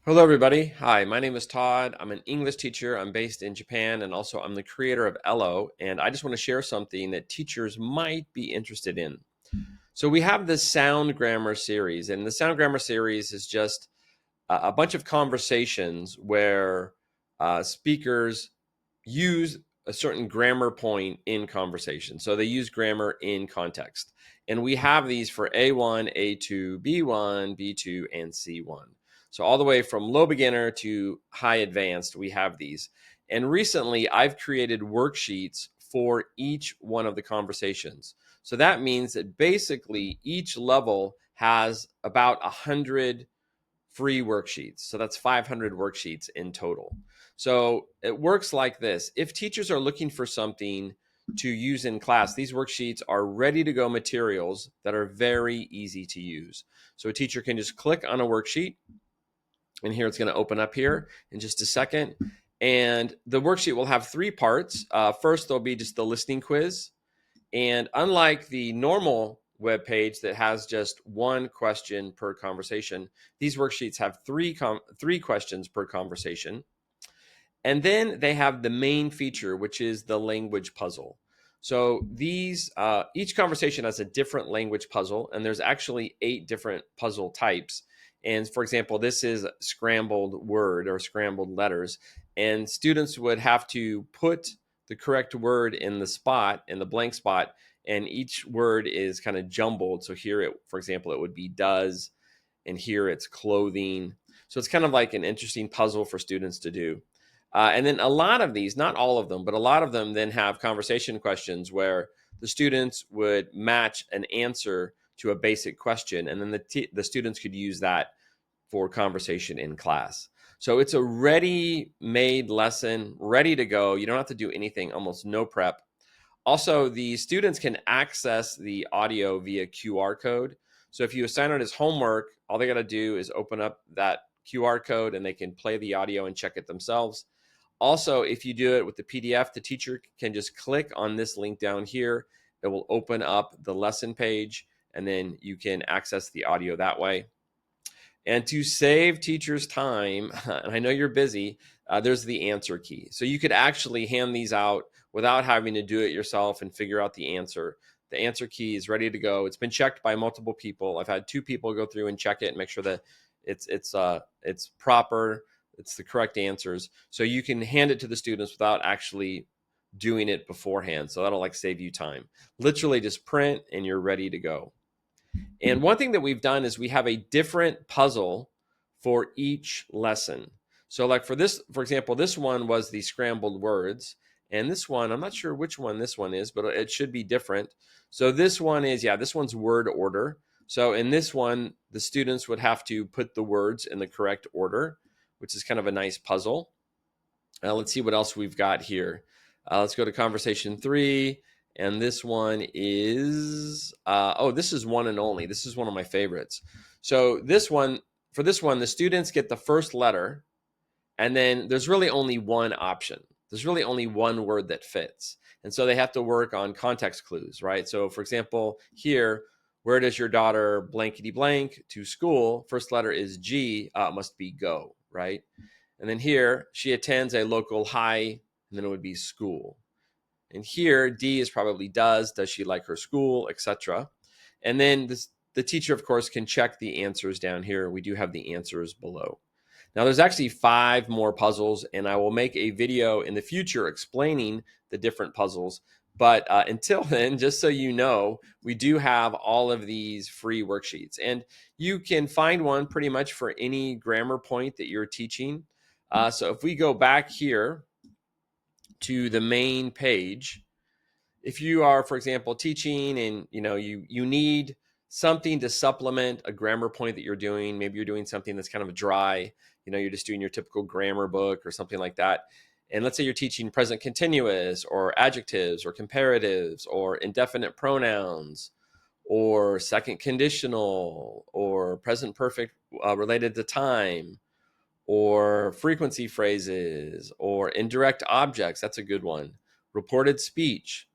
Hello, everybody. Hi, my name is Todd. I'm an English teacher. I'm based in Japan, and also I'm the creator of Elllo. And I just want to share something that teachers might be interested in. So we have this sound grammar series, and the sound grammar series is just a bunch of conversations where speakers use a certain grammar point in conversation. So they use grammar in context. And we have these for A1, A2, B1, B2, and C1. So all the way from low beginner to high advanced, we have these. And recently, I've created worksheets for each one of the conversations. So that means that basically each level has about 100 free worksheets. So that's 500 worksheets in total. So it works like this. If teachers are looking for something to use in class, these worksheets are ready to go materials that are very easy to use. So a teacher can just click on a worksheet, and here it's going to open up here in just a second. And the worksheet will have three parts. First, there'll be just the listening quiz. And unlike the normal web page that has just one question per conversation, these worksheets have three questions per conversation. And then they have the main feature, which is the language puzzle. So these each conversation has a different language puzzle, and there's actually 8 different puzzle types. And for example, this is scrambled word or scrambled letters, and students would have to put the correct word in the spot, in the blank spot, and each word is kind of jumbled. So here, for example, it would be does, and here it's clothing. So it's kind of like an interesting puzzle for students to do. And then a lot of these, not all of them, but a lot of them then have conversation questions where the students would match an answer to a basic question, and then the students could use that for conversation in class. So it's a ready-made lesson, ready to go. You don't have to do anything, almost no prep. Also, the students can access the audio via QR code. So if you assign it as homework, all they got to do is open up that QR code and they can play the audio and check it themselves. Also, if you do it with the PDF, the teacher can just click on this link down here. It will open up the lesson page, and then you can access the audio that way. And to save teachers time, and I know you're busy, there's the answer key. So you could actually hand these out without having to do it yourself and figure out the answer. The answer key is ready to go. It's been checked by multiple people. I've had 2 people go through and check it and make sure that it's proper, it's the correct answers. So you can hand it to the students without actually doing it beforehand. So that'll like save you time. Literally just print and you're ready to go. And one thing that we've done is we have a different puzzle for each lesson. So like for example, this one was the scrambled words. And this one, I'm not sure which one this one is, but it should be different. So this one is, yeah, this one's word order. So in this one, the students would have to put the words in the correct order, which is kind of a nice puzzle. Let's see what else we've got here. Let's go to conversation 3. And this one is, this is one and only. This is one of my favorites. So for this one, the students get the first letter, and then there's really only one option. There's really only one word that fits. And so they have to work on context clues, right? So for example, here, where does your daughter blankety blank to school? First letter is G, must be go, right? And then here, she attends a local high, and then it would be school. And here, D is probably does she like her school, etc. And then the teacher, of course, can check the answers down here. We do have the answers below. Now, there's actually 5 more puzzles, and I will make a video in the future explaining the different puzzles. But until then, just so you know, we do have all of these free worksheets. And you can find one pretty much for any grammar point that you're teaching. So if we go back here to the main page, if you are, for example, teaching and you need something to supplement a grammar point that you're doing, maybe you're doing something that's kind of dry, you're just doing your typical grammar book or something like that. And let's say you're teaching present continuous or adjectives or comparatives or indefinite pronouns or second conditional or present perfect related to time or frequency phrases or indirect objects. That's a good one. Reported speech,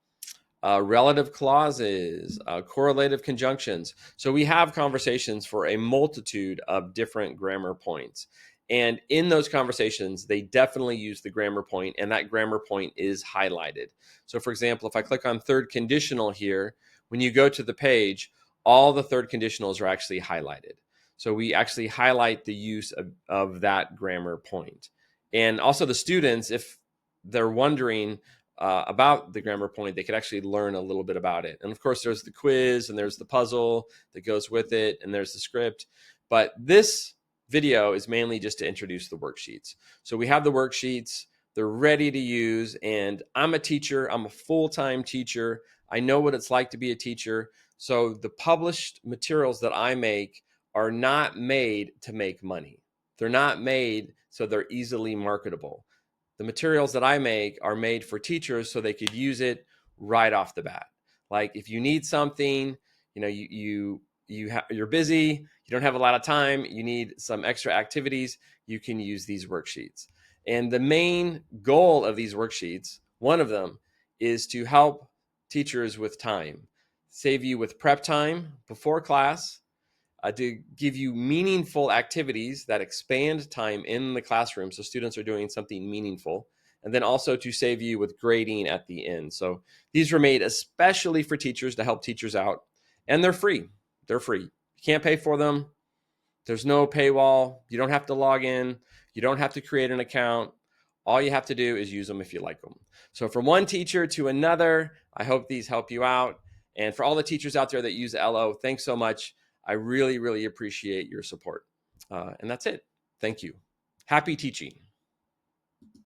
relative clauses, correlative conjunctions. So we have conversations for a multitude of different grammar points. And in those conversations, they definitely use the grammar point, and that grammar point is highlighted. So for example, if I click on third conditional here, when you go to the page, all the third conditionals are actually highlighted. So we actually highlight the use of that grammar point. And also the students, if they're wondering about the grammar point, they could actually learn a little bit about it. And of course, there's the quiz and there's the puzzle that goes with it, and there's the script. But this video is mainly just to introduce the worksheets. So we have the worksheets, they're ready to use, and I'm a teacher, I'm a full-time teacher. I know what it's like to be a teacher. So the published materials that I make are not made to make money. They're not made so they're easily marketable. The materials that I make are made for teachers so they could use it right off the bat. Like if you need something, you know, you're busy, you don't have a lot of time, you need some extra activities, you can use these worksheets. And the main goal of these worksheets, one of them, is to help teachers with time, save you with prep time before class, to give you meaningful activities that expand time in the classroom so students are doing something meaningful, and then also to save you with grading at the end. So these were made especially for teachers to help teachers out, and they're free. They're free. You can't pay for them. There's no paywall. You don't have to log in. You don't have to create an account. All you have to do is use them if you like them. So from one teacher to another, I hope these help you out. And for all the teachers out there that use Elllo, thanks so much. I really, really appreciate your support. And that's it. Thank you. Happy teaching.